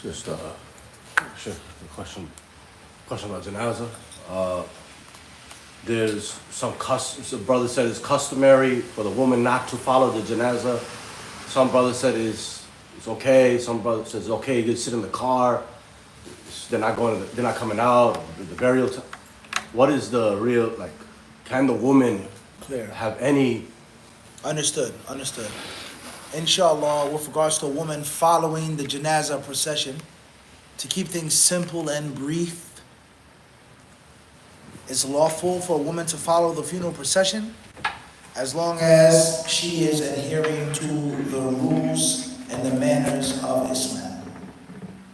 Just a question about janaza. There's some the brother said it's customary for the woman not to follow the janaza. Some brother said it's okay. Some brother says it's okay. You can sit in the car. They're not coming out. The burial time. What is the real, like? Can the woman have any? Understood. Inshallah, with regards to a woman following the janaza procession, to keep things simple and brief, it's lawful for a woman to follow the funeral procession as long as she is adhering to the rules and the manners of Islam.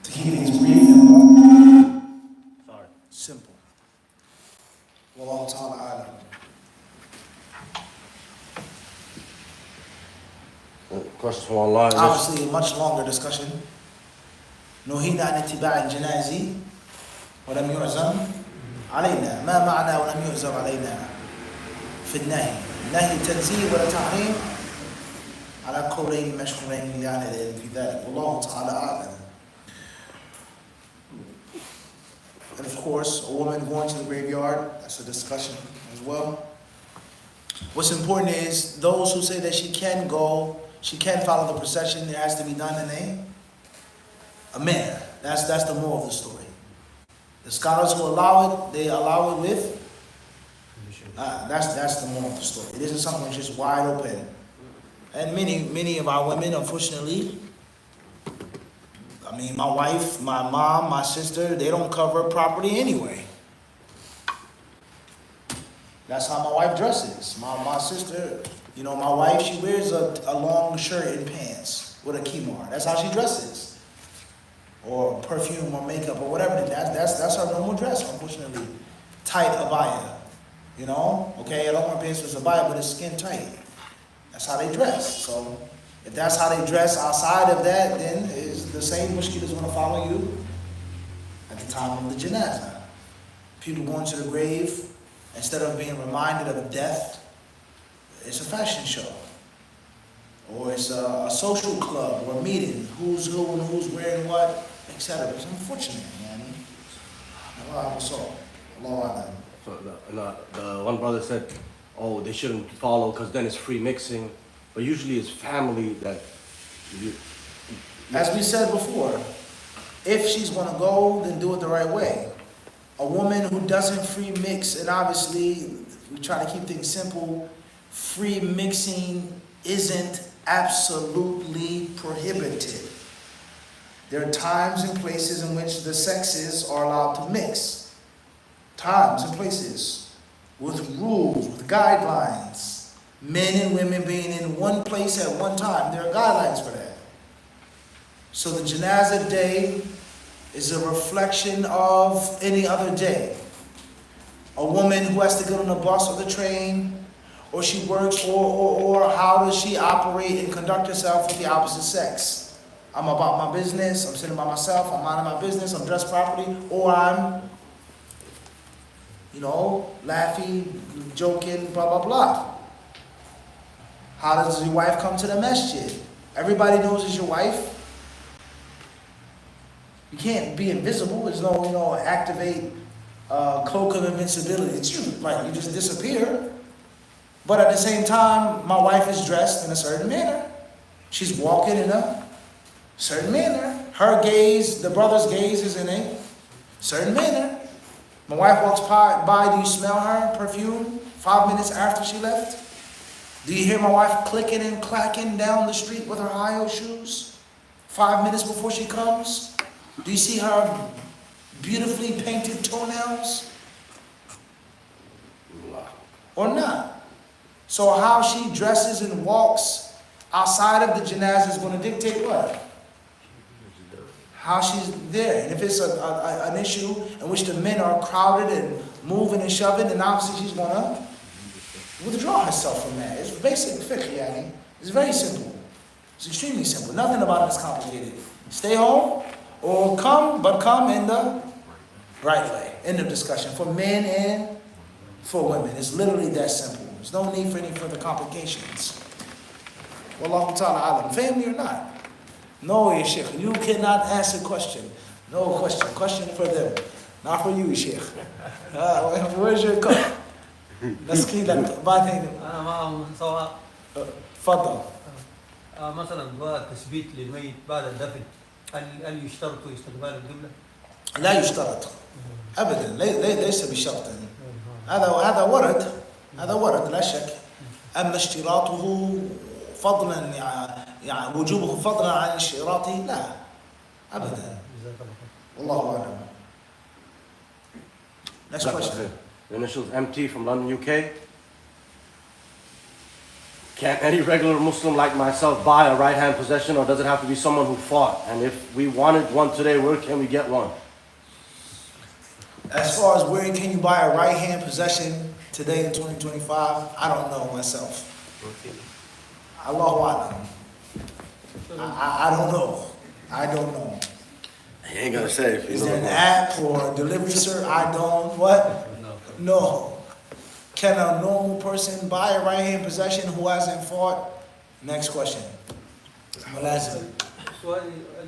To keep things brief and simple. Wallahu ta'ala a'lam. Questions from online. Obviously, a much longer discussion. نهينا عن اتباع الجنائز ولم يعزم علينا. ما معنى ولم يعزم علينا في النهي؟ النهي تنزيه ولا تحريم على قولين مشهورين لأهل العلم في ذلك. والله تعالى أعلم. And of course, a woman going to the graveyard, that's a discussion as well. What's important is those who say that she can go, she can follow the procession, it has to be done in a manner. That's the moral of the story. The scholars who allow it, they allow it with, that's the moral of the story. It isn't something that's just wide open. And many of our women, unfortunately, I mean, my wife, my mom, my sister, they don't cover property anyway. That's how my wife dresses. My sister, you know, my wife, she wears a long shirt and pants with a kimar. That's how she dresses. Or perfume or makeup or whatever. That's her normal dress, unfortunately. Tight abaya. You know? Okay, I don't want pants with abaya, but it's skin tight. That's how they dress. So if that's how they dress outside of that, then is the same mushkil is going to follow you at the time of the janaza. People going to the grave, instead of being reminded of death, it's a fashion show. Or it's a social club or a meeting. Who's who and who's wearing what, etc. It's unfortunate, man. Allah Allah. So the one brother said, oh, they shouldn't follow because then it's free mixing. But usually it's family that As we said before, if she's going to go, then do it the right way. A woman who doesn't free mix, and obviously we try to keep things simple, free mixing isn't absolutely prohibited. There are times and places in which the sexes are allowed to mix. Times and places with rules, with guidelines. Men and women being in one place at one time. There are guidelines for that. So the janaza day is a reflection of any other day. A woman who has to get on the bus or the train, or she works, or how does she operate and conduct herself with the opposite sex? I'm about my business, I'm sitting by myself, I'm minding my business, I'm dressed properly, or I'm, laughing, joking, blah, blah, blah. How does your wife come to the masjid? Everybody knows it's your wife. You can't be invisible. There's no, activate cloak of invincibility. It's you, right? You just disappear. But at the same time, my wife is dressed in a certain manner. She's walking in a certain manner. Her gaze, the brother's gaze is in a certain manner. My wife walks by, do you smell her perfume 5 minutes after she left? Do you hear my wife clicking and clacking down the street with her high-heel shoes 5 minutes before she comes? Do you see her beautifully painted toenails? Or not? So how she dresses and walks outside of the janazah is going to dictate what? How she's there. And if it's an issue in which the men are crowded and moving and shoving, then obviously she's going to withdraw herself from that. It's basic fiqh, yani. It's very simple. It's extremely simple. Nothing about it is complicated. Stay home or come in the right way. End of discussion. For men and for women. It's literally that simple. It's There's no need for any further complications. Wallahu ta'ala alam. Family or not? No, ya Sheikh. You cannot ask a question. No question. Question for them. Not for you, Sheikh. Where's your cup? Let's keep that. أنا معهم سواء تفضل. مثلا دعاء التثبيت للميت بعد الدفن هل يشترط استقبال القبلة؟ لا يشترط ابدا ليس بشرط. هذا ورد لا شك. اما اشتراطه فضلا يعني وجوبه فضلا عن اشتراطه لا ابدا. والله اعلم. Next question. The initials MT from London, UK. Can any regular Muslim like myself buy a right-hand possession, or does it have to be someone who fought? And if we wanted one today, where can we get one? As far as where can you buy a right-hand possession today in 2025, I don't know myself. Allahu Alam. I don't know. I don't know. He ain't gonna say if you Is know. there an app or a delivery service? I don't. What? No. Can a normal person buy a right-hand possession who hasn't fought? Next question. ملازم.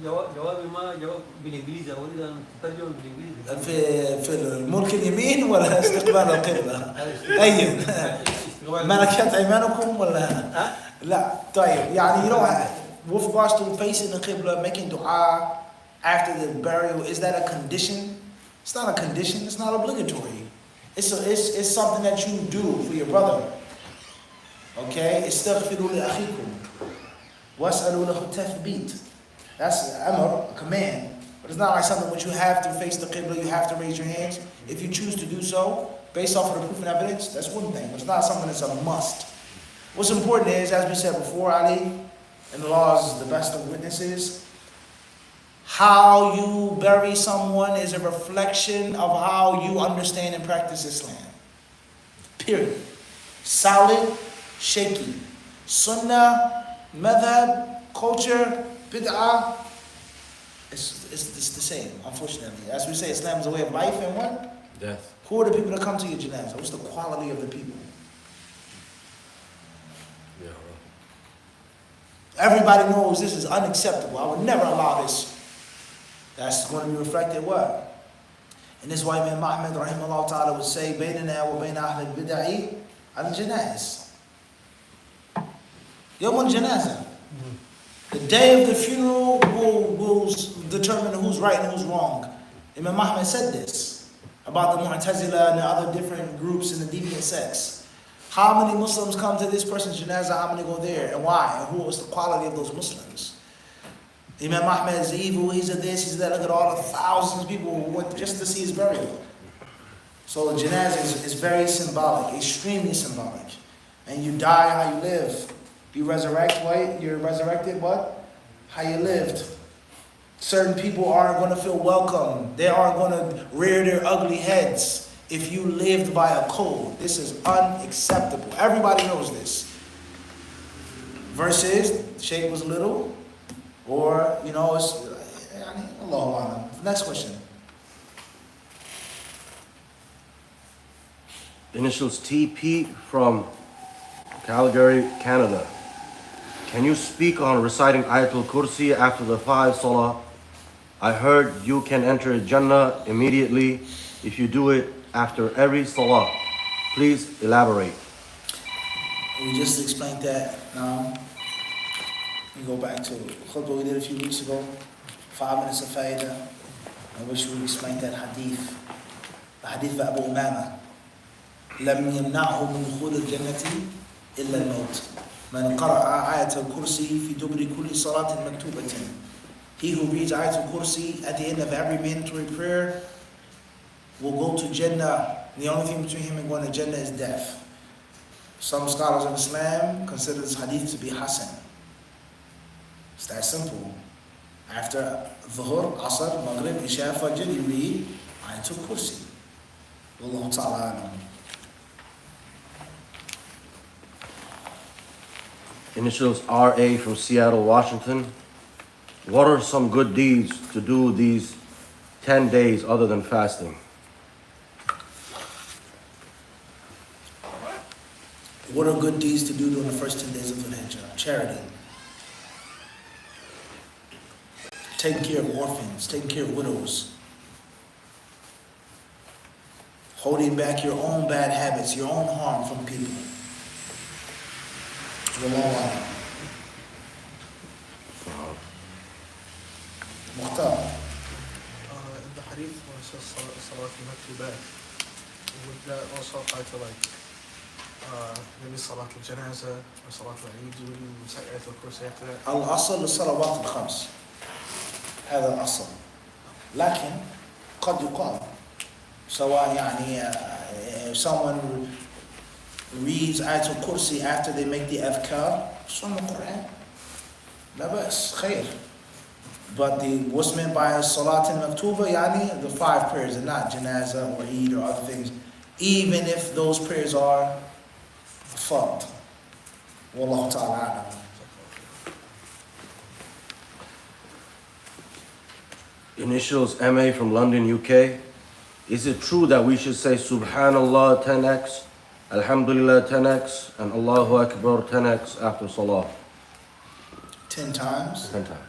جوابي ما جواب بالانجليزي اريد ان تترجم بالانجليزي. في الملك اليمين ولا استقبال القبلة؟ أي ملكت أيمانكم ولا؟ لا طيب يعني you know with regards to facing the qibla, making dua after the burial, is that a condition? It's not a condition. It's not obligatory. It's something that you do for your brother. Okay? استغفروا لأخيكم واسألوا له التثبيت. That's amr, a command. But it's not like something which you have to face the qibla, you have to raise your hands. If you choose to do so, based off of the proof and evidence, that's one thing. But it's not something that's a must. What's important is, as we said before, Ali, and the laws is the best of witnesses, how you bury someone is a reflection of how you understand and practice Islam. Period. Solid, shaky. Sunnah, madhab, culture, bid'ah, it's the same, unfortunately. As we say, Islam is a way of life and what? Death. Who are the people that come to your janaza? What's the quality of the people? Yeah. Everybody knows this is unacceptable. I would never allow this. That's going to be reflected what? And this is why Imam Ahmed rahimahullah ta'ala would say, بَيْنَنَا وَبَيْنَ أَهْلِ الْبِدَعِ الْجَنَائِز. Yawm al-Janazah. The day of the funeral will determine who's right and who's wrong. Imam Ahmed said this about the Mu'tazila and the other different groups in the deviant sects. How many Muslims come to this person's janazah? How many go there? And why? And who was the quality of those Muslims? Imam Ahmed is evil, he's a this, he's that. Look at all the thousands of people who went just to see his burial. So the janazah is very symbolic, extremely symbolic. And you die how you live. You resurrect, what? You're resurrected, what? How you lived. Certain people aren't going to feel welcome. They aren't going to rear their ugly heads if you lived by a code. This is unacceptable. Everybody knows this. Versus, Shaykh was little, or, you know, it's, Allahu Alam. Next question. Initials TP from Calgary, Canada. Can you speak on reciting Ayatul Kursi after the 5 salah? I heard you can enter Jannah immediately if you do it after every salah. Please elaborate. We just explained that. Now, we go back to the khutbah we did a few weeks ago. 5 minutes of faidah, in which we explained that hadith. The hadith of Abu Umama. لم يمنعه من دخول الجنة إلا الموت. من قرأ آية الكرسي في دبر كل صلاة مكتوبة. He who reads Ayatul Kursi at the end of every mandatory prayer will go to Jannah. The only thing between him and going to Jannah is death. Some scholars of Islam consider this hadith to be Hasan. It's that simple. After Dhuhr, Asr, Maghrib, Isha, Fajr, you read Ayatul Kursi. Wallahu ta'ala alam. Initials RA from Seattle, Washington. What are some good deeds to do these 10 days other than fasting? What are good deeds to do during the first 10 days of the Hijjah? Charity. Taking care of orphans, taking care of widows. Holding back your own bad habits, your own harm from people. Wallahu Mukhtar. In the Hadith where it says Salat al-Maktubat, would that also apply to maybe Salat al-Janaza or Salat al-Eid? Do we recite ayat al-Kursi after that? الأصل للصلوات الخمس. هذا الأصل. لكن قد يقال سواء if someone reads ayat al-Kursi after they make the adhkar, from the Quran, لا بأس خير. But what's meant by Salat al-Maktuba, the 5 prayers, and not janaza or Eid or other things, even if those prayers are fard. Wallahu ta'ala a'lam. Initials MA from London, UK. Is it true that we should say Subhan Allah 10x, Alhamdulillah 10x, and Allahu Akbar 10x after Salah? 10 times. 10 times.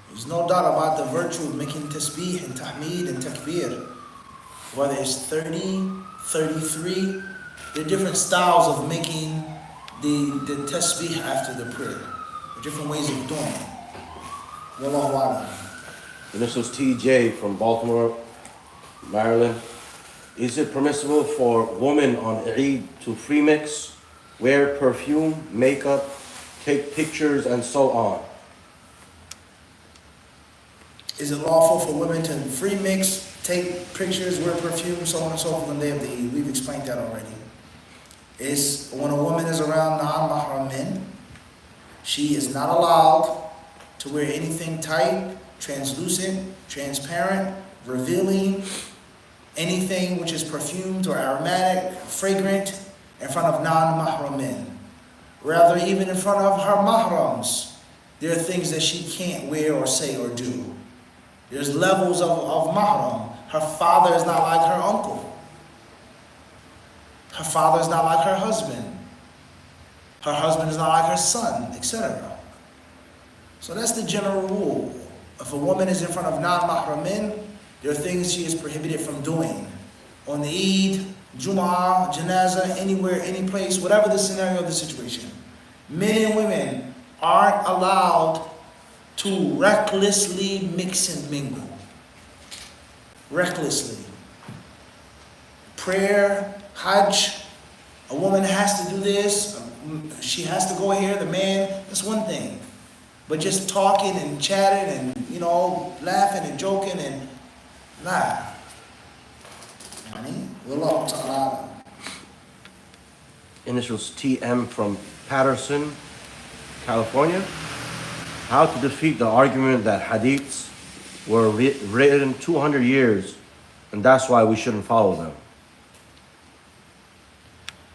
There's no doubt about the virtue of making tasbih and tahmeed and takbir. Whether it's 30, 33, there are different styles of making the tasbih after the prayer. There are different ways of doing it. Wallahu a'lam. Initials TJ from Baltimore, Maryland. Is it permissible for women on Eid to freemix, wear perfume, makeup, take pictures, and so on? Is it lawful for women to freemix, take pictures, wear perfume, so on and so forth on the day of the Eid? We've explained that already. It's when a woman is around non-mahram men, she is not allowed to wear anything tight, translucent, transparent, revealing, anything which is perfumed or aromatic, fragrant, in front of non-mahram men. Rather, even in front of her mahrams, there are things that she can't wear or say or do. There's levels of mahram. Her father is not like her uncle. Her father is not like her husband. Her husband is not like her son, etc. So that's the general rule. If a woman is in front of non-mahram men, there are things she is prohibited from doing. On the Eid, Jum'ah, Janaza, anywhere, any place, whatever the scenario of the situation. Men and women aren't allowed to recklessly mix and mingle. Recklessly. Prayer, Hajj, a woman has to do this, she has to go here, the man, that's one thing. But just talking and chatting and, laughing and joking and, nah. Wallahu ta'ala. Initials TM from Patterson, California. How to defeat the argument that hadiths were written 200 years and that's why we shouldn't follow them.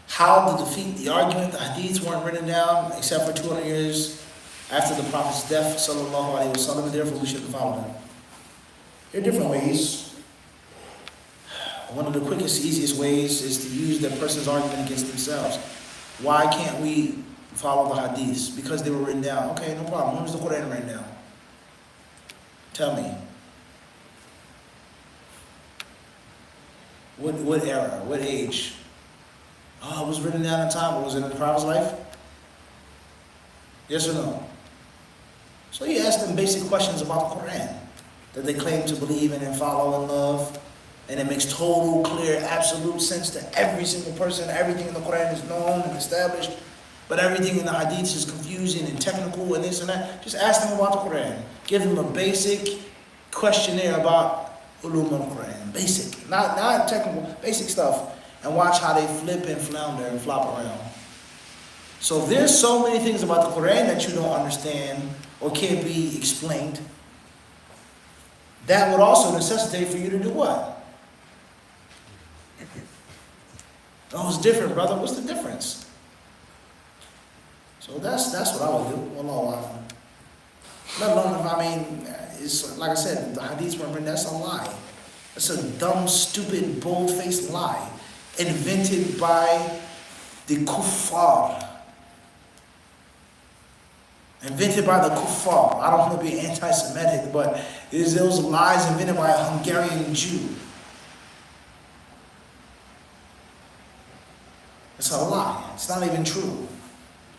How to defeat the argument that hadiths weren't written down except for 200 years after the Prophet's death, sallallahu alaihi wasallam, and therefore we shouldn't follow them. There are different ways. One of the quickest, easiest ways is to use that person's argument against themselves. Why can't we follow the hadiths? Because they were written down. Okay, no problem. When was the Quran written down? Tell me. What era? What age? Oh, it was written down in time. Was it in the Prophet's life? Yes or no? So you ask them basic questions about the Quran that they claim to believe in and follow and love. And it makes total, clear, absolute sense to every single person. Everything in the Quran is known and established. But everything in the hadiths is confusing and technical and this and that. Just ask them about the Quran. Give them a basic questionnaire about Uloomul Quran. Basic. Not technical, basic stuff. And watch how they flip and flounder and flop around. So if there's so many things about the Quran that you don't understand or can't be explained, that would also necessitate for you to do what? Oh, it's different, brother. What's the difference? So that's what I would do. Wallahu a'lam. Let alone if it's like I said, the hadiths were written. That's a lie. That's a dumb, stupid, bold-faced lie, invented by the kuffar. Invented by the kuffar. I don't want to be anti-Semitic, but those lies invented by a Hungarian Jew. It's a lie. It's not even true.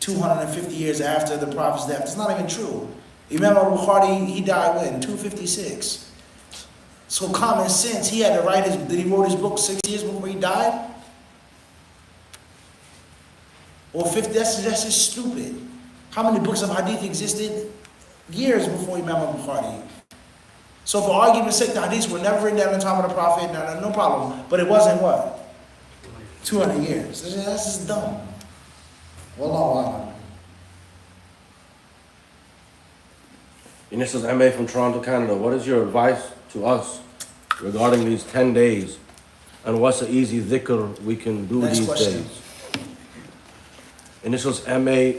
250 years after the Prophet's death. It's not even true. Imam al-Bukhari, he died when? 256. So common sense, he had to write he wrote his book 6 years before he died? Or 50, that's just stupid. How many books of hadith existed years before Imam al-Bukhari? So for argument's sake, the hadiths were never written down in the time of the Prophet, no problem. But it wasn't what? 200 years. That's just dumb. Wallahu a'lam. And this is MA from Toronto, Canada. What is your advice to us regarding these 10 days? And what's the easy dhikr we can do Next these question. days? And this was MA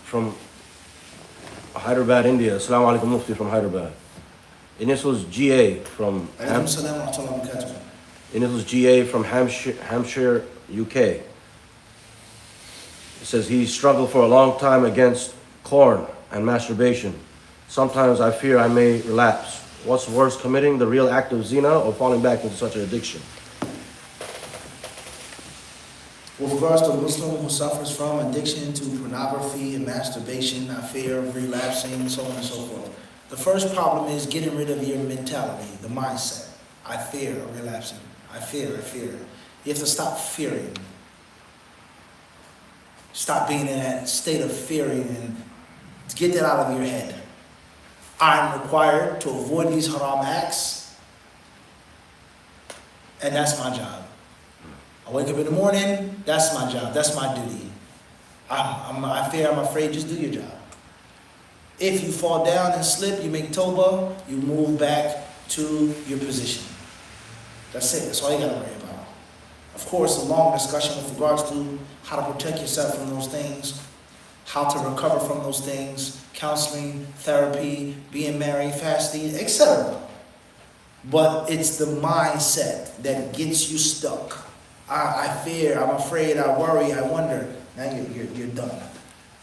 from Hyderabad, India. Assalamu alaikum mufti from Hyderabad. And this was GA from Hampshire, UK. It says he struggled for a long time against corn and masturbation. Sometimes I fear I may relapse. What's worse, committing the real act of zina or falling back into such an addiction? With regards to a Muslim who suffers from addiction to pornography and masturbation, I fear of relapsing, so on and so forth. The first problem is getting rid of your mentality, the mindset. I fear of relapsing. I fear. You have to stop fearing. Stop being in that state of fearing and get that out of your head. I'm required to avoid these haram acts, and that's my job. I wake up in the morning, that's my job, that's my duty. I'm afraid, just do your job. If you fall down and slip, you make tawbah, you move back to your position. That's it, that's all you gotta worry about. Of course, a long discussion with regards to how to protect yourself from those things, how to recover from those things, counseling, therapy, being married, fasting, etc. But it's the mindset that gets you stuck. I fear, I'm afraid, I worry, I wonder. Now you're done.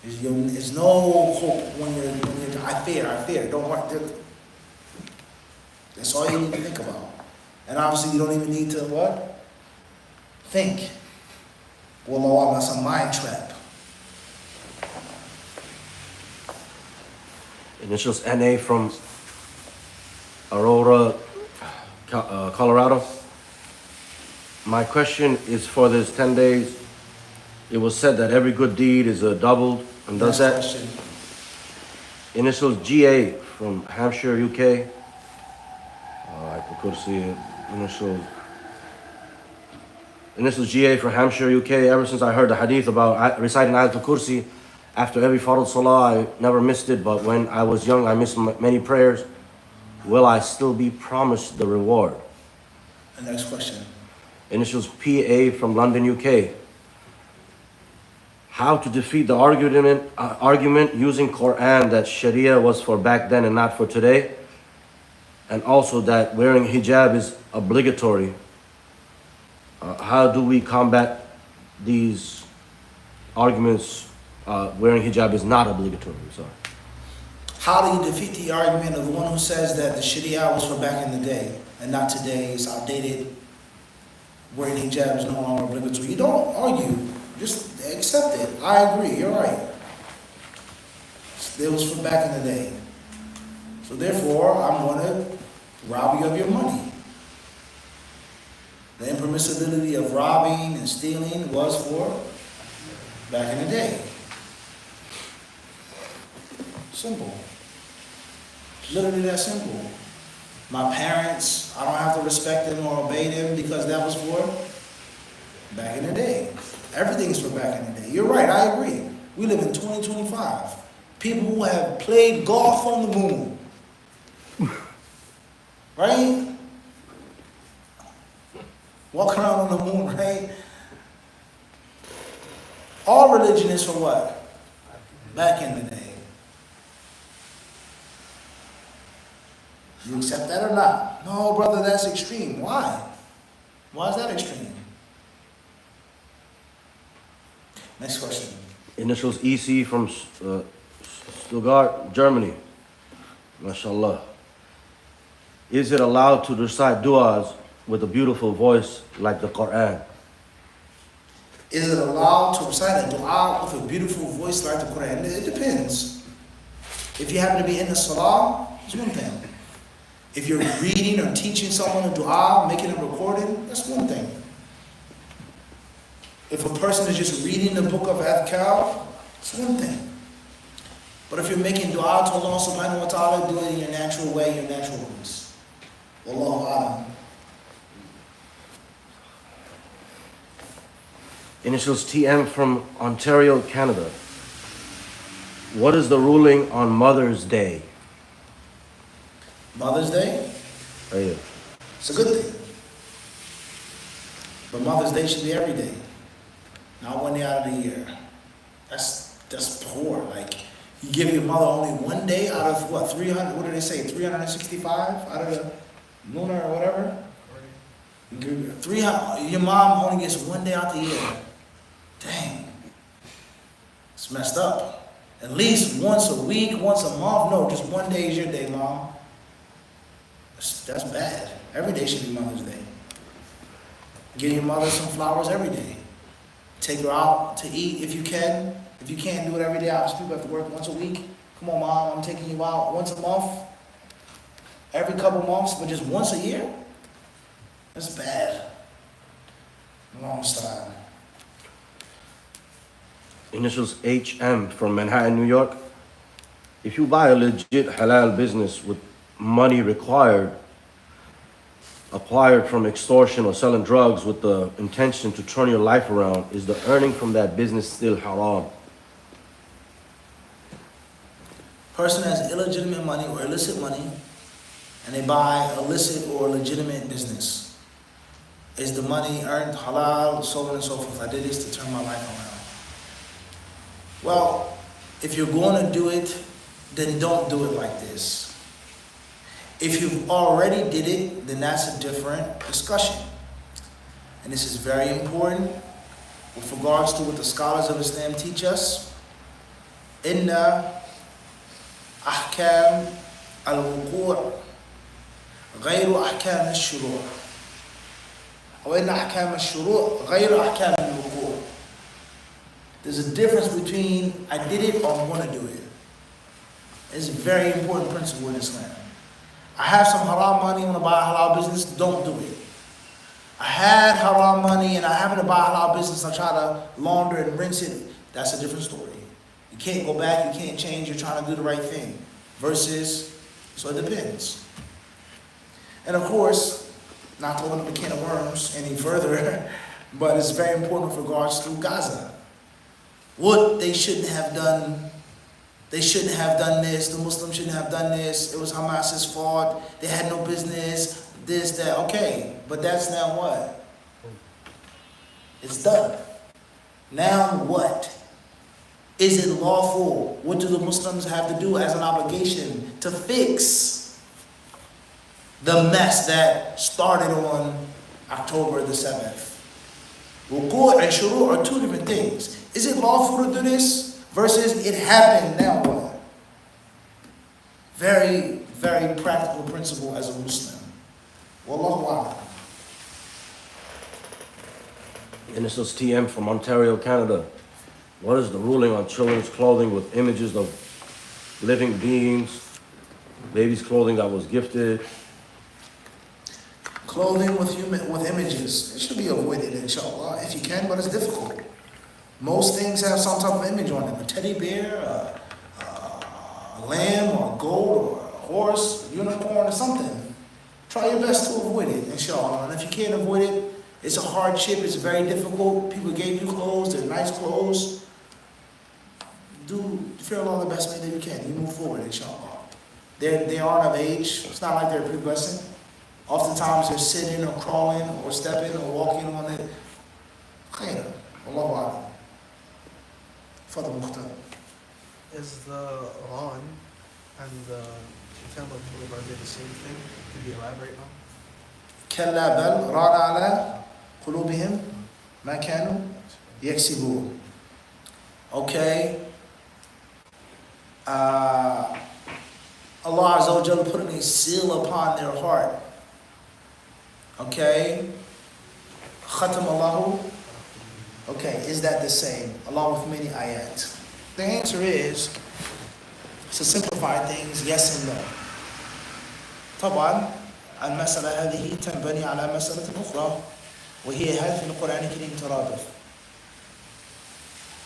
There's no hope when you're I fear, don't worry. That's all you need to think about. And obviously you don't even need to what? Think. Wallahu, that's a mind trap. Initials NA from Aurora, Colorado. My question is for this 10 days. It was said that every good deed is doubled, and does that? Question. Initials GA from Hampshire, UK. I could see it. Initials GA from Hampshire, UK. Ever since I heard the hadith about reciting Ayatul Kursi after every Fard Salah, I never missed it, but when I was young, I missed many prayers. Will I still be promised the reward? The next question. Initials PA from London, UK. How to defeat the argument using Quran that Sharia was for back then and not for today, and also that wearing hijab is obligatory. How do we combat these arguments? Wearing hijab is not obligatory. Sorry. How do you defeat the argument of the one who says that the Sharia was for back in the day and not today? It's outdated. Wearing hijab is no longer obligatory. You don't argue. Just accept it. I agree. You're right. It was for back in the day. So therefore, I'm going to rob you of your money. The impermissibility of robbing and stealing was for back in the day. Simple. Literally that simple. My parents, I don't have to respect them or obey them because that was for back in the day. Everything's for back in the day. You're right, I agree. We live in 2025. People who have played golf on the moon. Right? Walking around on the moon, right? All religion is for what? Back in the day. You accept that or not? No, brother, that's extreme. Why? Why is that extreme? Next question. Initials EC from Stuttgart, Germany. MashaAllah. Is it allowed to recite du'as with a beautiful voice like the Quran? Is it allowed to recite a dua with a beautiful voice like the Quran? It depends. If you happen to be in the salah, it's one thing. If you're reading or teaching someone a dua, making a recording, that's one thing. If a person is just reading the book of Adhkar, it's one thing. But if you're making dua to Allah subhanahu wa ta'ala, do it in your natural way, your natural voice. Wallahu a'lam. Initials TM from Ontario, Canada. What is the ruling on Mother's Day? Mother's Day, Oh, yeah. it's a good thing. But Mother's Day should be every day, not one day out of the year. That's poor. Like, you give your mother only one day out of what, 300, what do they say, 365 out of the lunar or whatever? You give 300, your mom only gets one day out the year. Dang. It's messed up. At least once a week, once a month. No, just one day is your day, Mom. That's bad. Every day should be Mother's Day. Give your mother some flowers every day. Take her out to eat if you can. If you can't do it every day, obviously people have to work once a week. Come on, Mom, I'm taking you out once a month. Every couple months, but just once a year? That's bad. Long style. Initials HM from Manhattan, New York. If you buy a legit halal business with money acquired from extortion or selling drugs with the intention to turn your life around, is the earning from that business still haram? Person has illegitimate money or illicit money, and they buy illicit or legitimate business. Is the money earned halal, so on and so forth? I did this to turn my life around. Well, if you're going to do it, then don't do it like this. If you've already did it, then that's a different discussion. And this is very important with regards to what the scholars of Islam teach us. Inna ahkam al-wuqur غير أحكام الشروع وإن أحكام الشروع غير أحكام الوقوع. There's a difference between I did it or I'm going to do it. It's a very important principle in Islam. I have some haram money, I'm going to buy a halal business, don't do it. I had haram money and I happen to buy a halal business, I try to launder and rinse it, that's a different story. You can't go back, you can't change, you're trying to do the right thing. Versus, so it depends. And of course, not to open up a can of worms any further, but it's very important with regards to Gaza. What they shouldn't have done, they shouldn't have done this, the Muslims shouldn't have done this, it was Hamas's fault, they had no business, this, that, okay, but that's now what? It's done. Now what? Is it lawful? What do the Muslims have to do as an obligation to fix the mess that started on October the 7th? Wuqu' and shuru' are two different things. Is it lawful to do this versus it happened, now what? Very, very practical principle as a Muslim. Wallahu a'lam. And this is TM from Ontario, Canada. What is the ruling on children's clothing with images of living beings, babies' clothing that was gifted? Clothing with images, it should be avoided, inshallah, if you can, but it's difficult. Most things have some type of image on them, a teddy bear, a lamb, or a goat, or a horse, a unicorn, or something. Try your best to avoid it, inshallah. And if you can't avoid it, it's a hardship, it's very difficult. People gave you clothes, they're nice clothes. Do feel all the best way that you can. You move forward, inshallah. They aren't of age, it's not like they're a pre-blessing. Oftentimes they're sitting or crawling or stepping or walking on it. Khayr. Allahu Akbar. Fadl Mukhtar. Is the Quran and the Kitab are they the same thing? Could you elaborate on? كلا بل ران على قلوبهم ما كانوا يكسبون. Okay? Allah Azza wa Jalla putting a seal upon their heart. Okay? Khatam Allahu. Okay, is that the same? Along with many ayat. The answer is, to simplify things, yes and no. طبعا المسألة هذه تنبني على مسألة أخرى وهي هل في القرآن الكريم ترادف.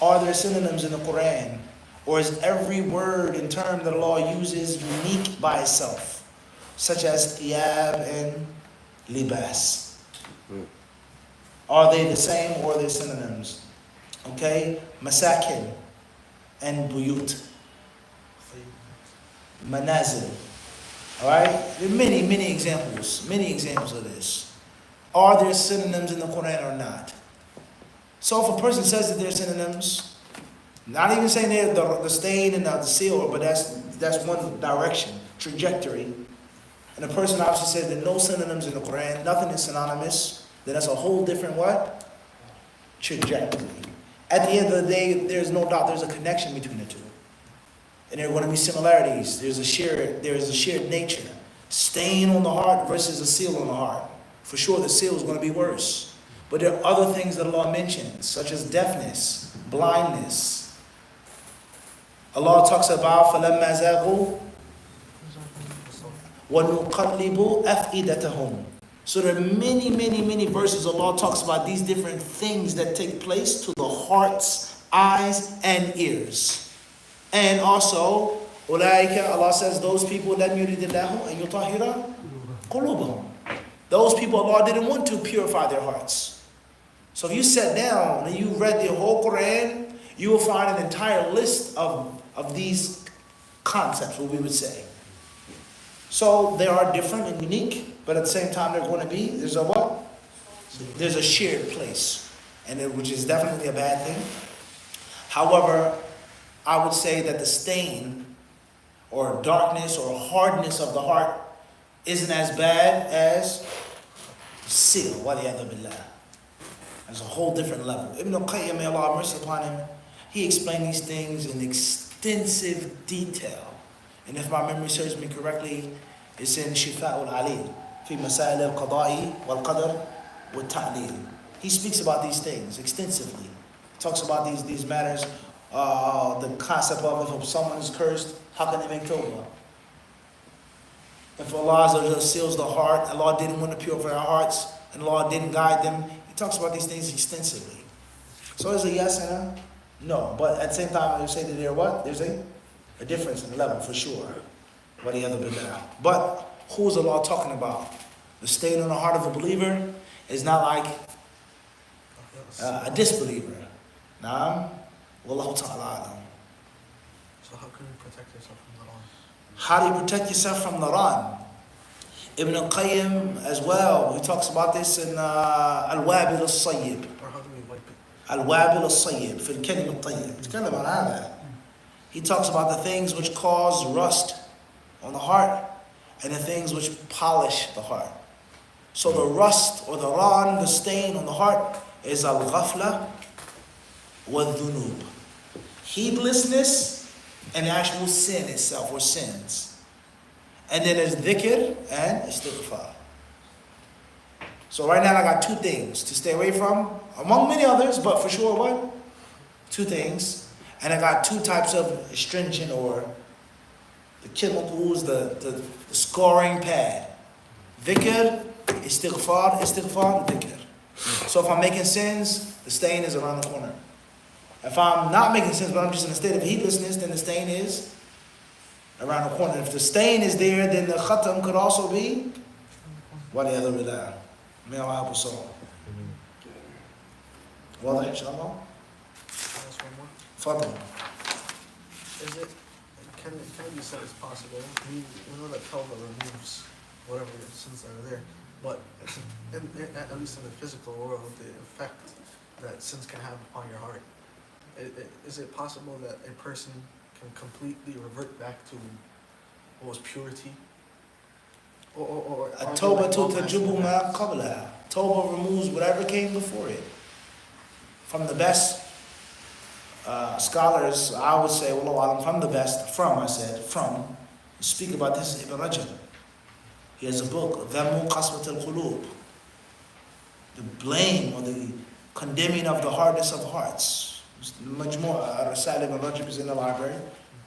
Are there synonyms in the Quran? Or is every word and term that Allah uses unique by itself? Such as thiyab and libas. Are they the same or are they synonyms? Okay? Masakin and buyut. Manazil. Alright? There are many examples of this. Are there synonyms in the Quran or not? So if a person says that there are synonyms, not even saying they're the stain and the seal, but that's one direction, trajectory. And a person obviously says there are no synonyms in the Quran, nothing is synonymous, then that's a whole different what? Trajectory. At the end of the day, there's no doubt there's a connection between the two. And there are going to be similarities. There is a shared nature. Stain on the heart versus a seal on the heart. For sure the seal is going to be worse. But there are other things that Allah mentions, such as deafness, blindness. Allah talks about فَلَمَّا زَاغُوا وَنُقَلِّبُ أَفْئِدَتَهُمْ. So there are many verses Allah talks about these different things that take place to the hearts, eyes, and ears. And also, أُولَٰئِكَ, Allah says, those people لَمْ يُرِدِ اللَّهُ أَن يُطَهِّرَ قُلُوبَهُم. Those people Allah didn't want to purify their hearts. So if you sat down and you read the whole Quran, you will find an entire list of these concepts, what we would say. So they are different and unique, but at the same time they're going to be, there's a what? There's a shared place, which is definitely a bad thing. However, I would say that the stain or darkness or hardness of the heart isn't as bad as seal, waliyadhu billah. There's a whole different level. Ibn al-Qayyim, may Allah have mercy upon him, he explained these things in extensive detail. And if my memory serves me correctly, it's in Shifa'ul Alil, fi Masail al-Qada'i wal-Qadr wal-Ta'lil. He speaks about these things extensively. Talks about these matters, the concept of if someone is cursed, how can they make tawbah? If Allah seals the heart, Allah didn't want to purify our hearts, and Allah didn't guide them. He talks about these things extensively. So is a yes and a no. But at the same time, I would say that there's a difference in the level for sure. But who's Allah talking about? The stain on the heart of a believer is not like a disbeliever. Naam. Wallahu ta'ala alam. So how can you protect yourself from the wrong? How do you protect yourself from naran? Ibn al-Qayyim as well, he talks about this in Al-Wabil al-Sayyib. Or how do we wipe it? Al-Wabil al-Sayyib, في الكلم الطيب. يتكلم عن هذا. He talks about the things which cause rust on the heart and the things which polish the heart. So the rust or the ran, the stain on the heart is al-ghafla wa-dhunub. Heedlessness and actual sin itself, or sins. And then there's dhikr and istighfar. So right now I got two things to stay away from, among many others, but for sure what? Two things. And I got two types of astringent or the chemicals, the scoring pad. Dhikr, istighfar, dhikr. So if I'm making sins, the stain is around the corner. If I'm not making sins, but I'm just in a state of heedlessness, then the stain is around the corner. If the stain is there, then the khatam could also be waliyadhu billah. May Allah help us all. Wadah, inshallah. Ask one more. Fadl. Can it be said as possible? We know that tawbah removes whatever sins that are there, but at least in the physical world, the effect that sins can have upon your heart. Is it possible that a person can completely revert back to what was purity? Or At-tawbah tajubu ma qablaha. Tawbah removes whatever came before it. From the best scholars, I would say, well, I'm from the best, speak about this Ibn Rajab. He has a book, Dhammu Qaswat al-Qulub, the blame or the condemning of the hardness of hearts. Much more, recite Ibn Rajab is in the library.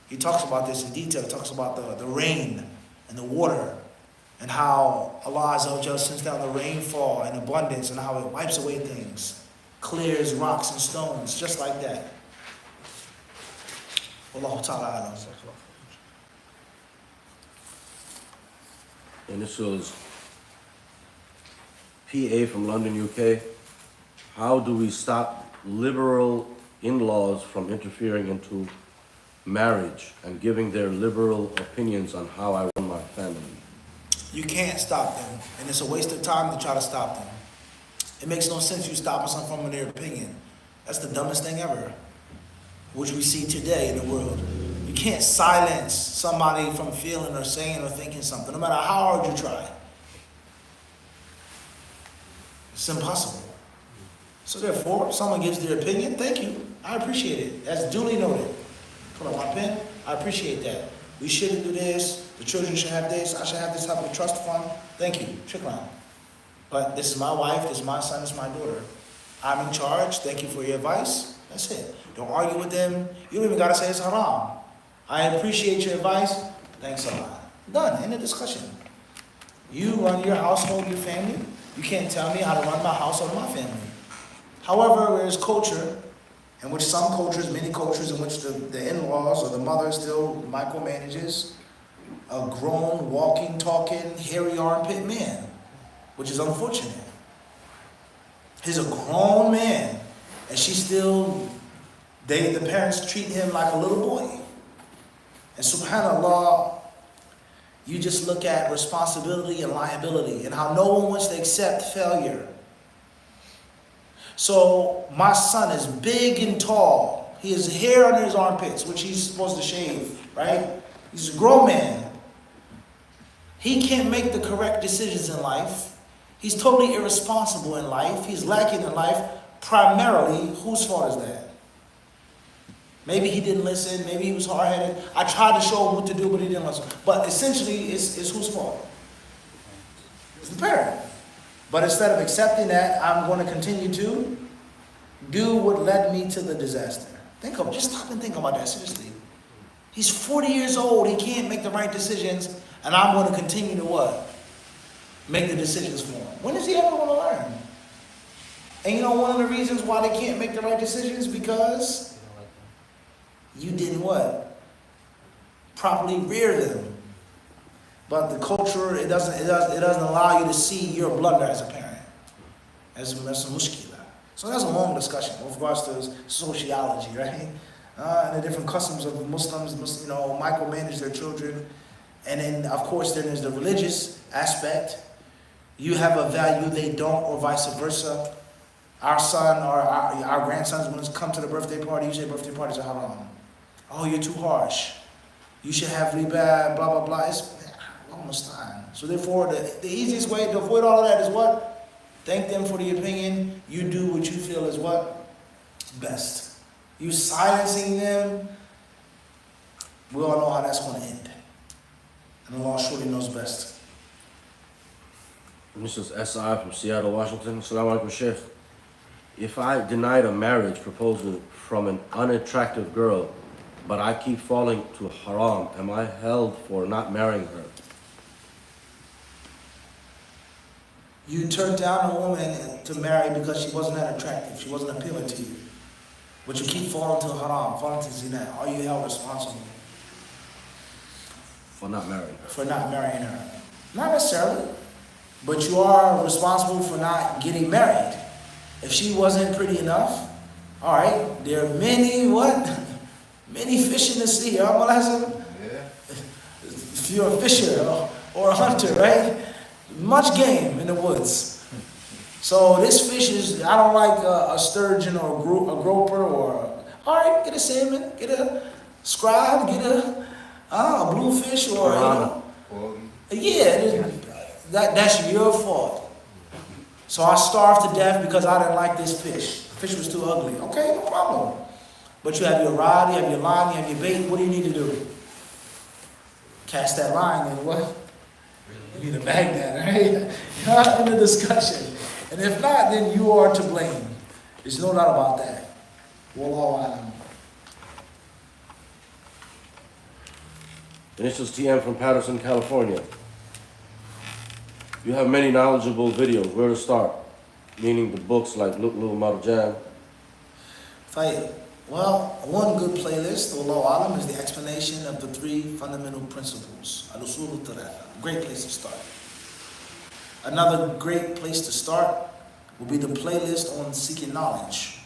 He talks about this in detail. He talks about the rain and the water and how Allah Azza wa Jalla sends down the rainfall in abundance and how it wipes away things, clears rocks and stones, just like that. Wallahu ta'ala alam. And this was PA from London, UK. How do we stop liberal in-laws from interfering into marriage and giving their liberal opinions on how I run my family? You can't stop them, and it's a waste of time to try to stop them. It makes no sense you stopping someone from their opinion. That's the dumbest thing ever, which we see today in the world. You can't silence somebody from feeling or saying or thinking something, no matter how hard you try. It's impossible. So therefore, if someone gives their opinion, thank you. I appreciate it. That's duly noted. Pull up my pen. I appreciate that. We shouldn't do this. The children should have this. I should have this type of trust fund. Thank you. Shukran. But this is my wife. This is my son. This is my daughter. I'm in charge. Thank you for your advice. That's it. Don't argue with them. You don't even got to say it's haram. I appreciate your advice. Thanks a lot. Done. End of discussion. You run your household, your family. You can't tell me how to run my household or my family. However, there is culture, in which some cultures, many cultures, in which the in-laws or the mother still micromanages a grown, walking, talking, hairy armpit man, which is unfortunate. He's a grown man, and the parents treat him like a little boy. And Subhan Allah, you just look at responsibility and liability and how no one wants to accept failure. So my son is big and tall. He has hair under his armpits, which he's supposed to shave, right? He's a grown man. He can't make the correct decisions in life. He's totally irresponsible in life. He's lacking in life. Primarily, whose fault is that? Maybe he didn't listen. Maybe he was hard-headed. I tried to show him what to do, but he didn't listen. But essentially, it's whose fault? It's the parent. But instead of accepting that, I'm going to continue to do what led me to the disaster. Just stop and think about that, seriously. He's 40 years old, he can't make the right decisions, and I'm going to continue to what? Make the decisions for him. When is he ever going to learn? And you know one of the reasons why they can't make the right decisions? Because you didn't what? Properly rear them. But the culture, it doesn't allow you to see your blunder as a parent. That's a mushkila. So that's a long discussion with regards to sociology, right? And the different customs of Muslims, micromanage their children. And then, of course, then there's the religious aspect. You have a value, they don't, or vice versa. Our son or our grandsons, when it comes to the birthday party, you say birthday parties are haram. Oh, you're too harsh. You should have riba, blah, blah, blah. It's almost time. So therefore, the easiest way to avoid all of that is what? Thank them for the opinion. You do what you feel is what? Best. You silencing them, we all know how that's going to end. And Allah surely knows best. This is S.I. from Seattle, Washington. Assalamu alaikum, Sheikh. If I denied a marriage proposal from an unattractive girl, but I keep falling to haram, am I held for not marrying her? You turned down a woman to marry because she wasn't that attractive. She wasn't appealing to you. But you keep falling to haram, falling to zina. Are you held responsible? For not marrying her. For not marrying her. Not necessarily. But you are responsible for not getting married. If she wasn't pretty enough, all right, there are many, many fish in the sea. Yeah. If you're a fisher or a hunter, right? Much game in the woods. So this fish is, I don't like a sturgeon or a groper or, all right, get a salmon, get a scribe, get a bluefish or, that's your fault. So I starved to death because I didn't like this fish. The fish was too ugly. Okay, no problem. But you have your rod, you have your line, you have your bait. What do you need to do? Cast that line and what? You need to bag that, right? Not in the discussion. And if not, then you are to blame. There's no doubt about that. Wallahu alam. Initials TM from Patterson, California. You have many knowledgeable videos. Where to start? Meaning the books like Uloomul Quran. Well, one good playlist, Wallahu alam, is the explanation of the 3 fundamental principles. Al-Usul al-Thalatha. Great place to start. Another great place to start will be the playlist on seeking knowledge.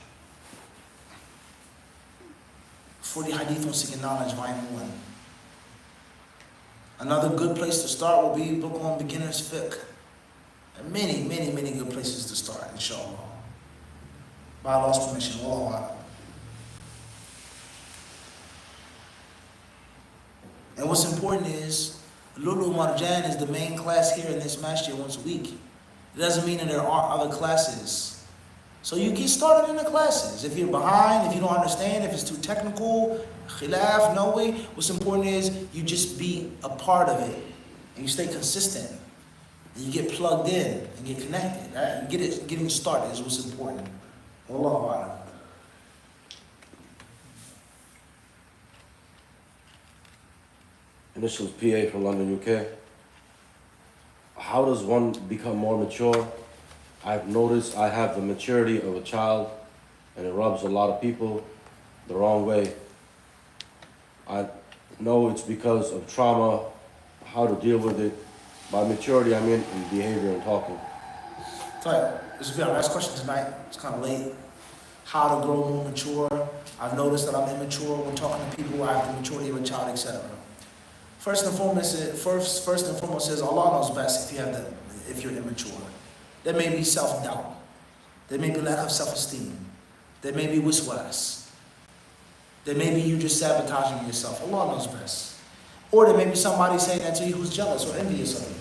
40 Hadith on seeking knowledge, volume 1. Another good place to start will be a book on beginner's fiqh. And many, many, many good places to start, inshallah. By Allah's permission, Wallahu alam. And what's important is, Uloomul Quran is the main class here in this masjid once a week. It doesn't mean that there aren't other classes. So you get started in the classes. If you're behind, if you don't understand, if it's too technical, khilaf, no way, what's important is you just be a part of it. And you stay consistent. And you get plugged in and get connected. Right? Getting started is what's important. Wallahu a'lam. Initials PA from London, UK. How does one become more mature? I've noticed I have the maturity of a child and it rubs a lot of people the wrong way. I know it's because of trauma, how to deal with it. By maturity, I mean in behavior and talking. This will be our last question tonight. It's kind of late. How to grow more mature. I've noticed that I'm immature when talking to people. I have the maturity of a child, etc. First and foremost is Allah knows best if you're immature. There may be self-doubt. There may be lack of self-esteem. There may be wiswas. There may be you just sabotaging yourself. Allah knows best. Or there may be somebody saying that to you who's jealous or envious of you.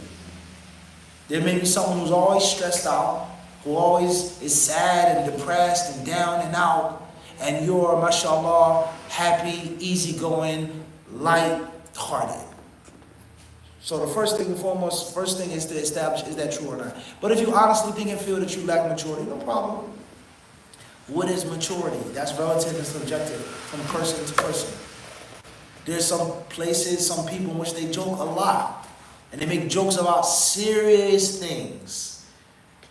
There may be someone who's always stressed out, who always is sad and depressed and down and out, and you're, mashallah, happy, easygoing, light-hearted. So the first thing is to establish, is that true or not? But if you honestly think and feel that you lack maturity, no problem. What is maturity? That's relative and subjective from person to person. There's some places, some people in which they joke a lot. And they make jokes about serious things.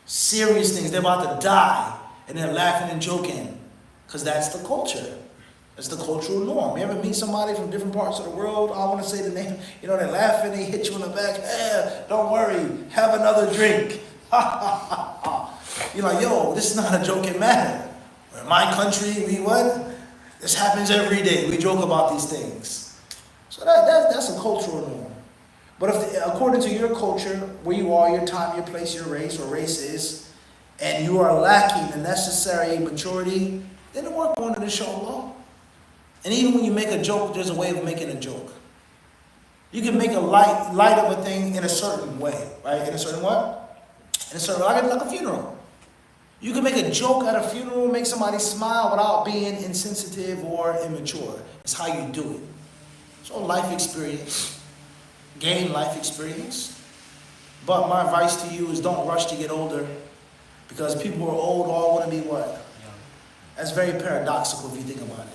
Serious things. They're about to die. And they're laughing and joking. Because that's the culture. That's the cultural norm. You ever meet somebody from different parts of the world? I want to say the name. You know, they're laughing, they hit you in the back. Don't worry, have another drink. You're like, yo, this is not a joking matter. In my country, we what? This happens every day. We joke about these things. So that's a cultural norm. But if according to your culture, where you are, your time, your place, your race, or races, and you are lacking the necessary maturity, then work on it, inshallah. And even when you make a joke, there's a way of making a joke. You can make a light of a thing in a certain way, right? In a certain what? In a certain way, like a funeral. You can make a joke at a funeral, make somebody smile without being insensitive or immature. It's how you do it. So life experience, gain life experience. But my advice to you is don't rush to get older, because people who are old all want to be what? That's very paradoxical if you think about it.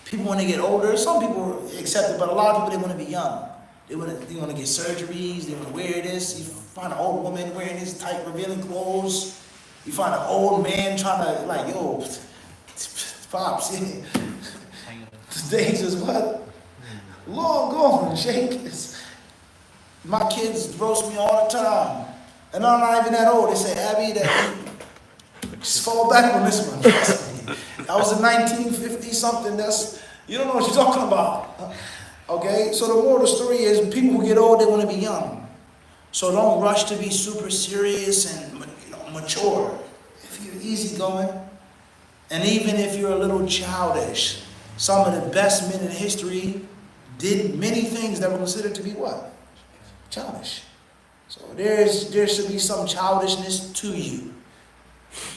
People when they get older, some people accept it, but a lot of people, they want to be young. They want to get surgeries, they want to wear this. You find an old woman wearing these tight, revealing clothes. You find an old man trying to, like, yo, pops, the days is what? Long gone, Jake. My kids roast me all the time. And I'm not even that old. They say, Abby, just fall back on this one. That was in 1950 something. You don't know what you're talking about. Okay? So the moral of the story is people who get old, they want to be young. So don't rush to be super serious and mature. If you're easygoing, and even if you're a little childish, some of the best men in history did many things that were considered to be what? Childish. So there should be some childishness to you.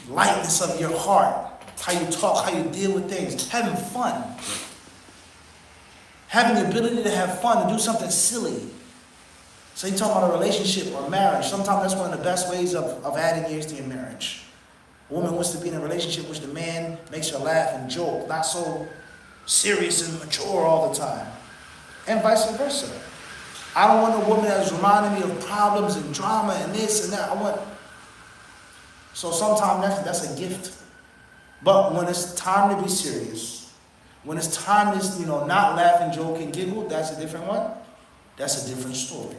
Lightness of your heart. how you talk, how you deal with things, having fun. Having the ability to have fun, to do something silly. So you talk about a relationship or marriage. Sometimes that's one of the best ways of adding years to your marriage. A woman wants to be in a relationship in which the man makes her laugh and joke, not so serious and mature all the time. And vice versa. I don't want a woman that's reminding me of problems and drama and this and that. So sometimes that's a gift. But when it's time to be serious, when it's time to, not laugh and joke and giggle, that's a different one. That's a different story.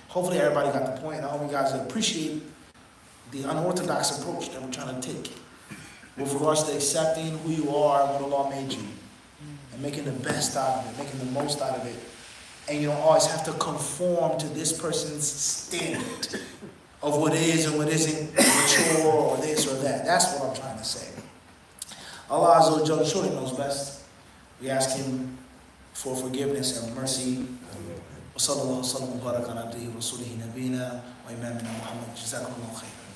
Hopefully everybody got the point, and I hope you guys appreciate the unorthodox approach that we're trying to take with regards to accepting who you are and what Allah made you, and making the best out of it, making the most out of it. And you don't always have to conform to this person's standard of what is and what isn't mature or this or that. That's what I'm trying to say. Allah Azza wa Jalla surely knows best. We ask Him for forgiveness and mercy. وصلى الله وسلم وبارك على عبده ورسوله نبينا وإمامنا محمد جزاكم الله خيرا.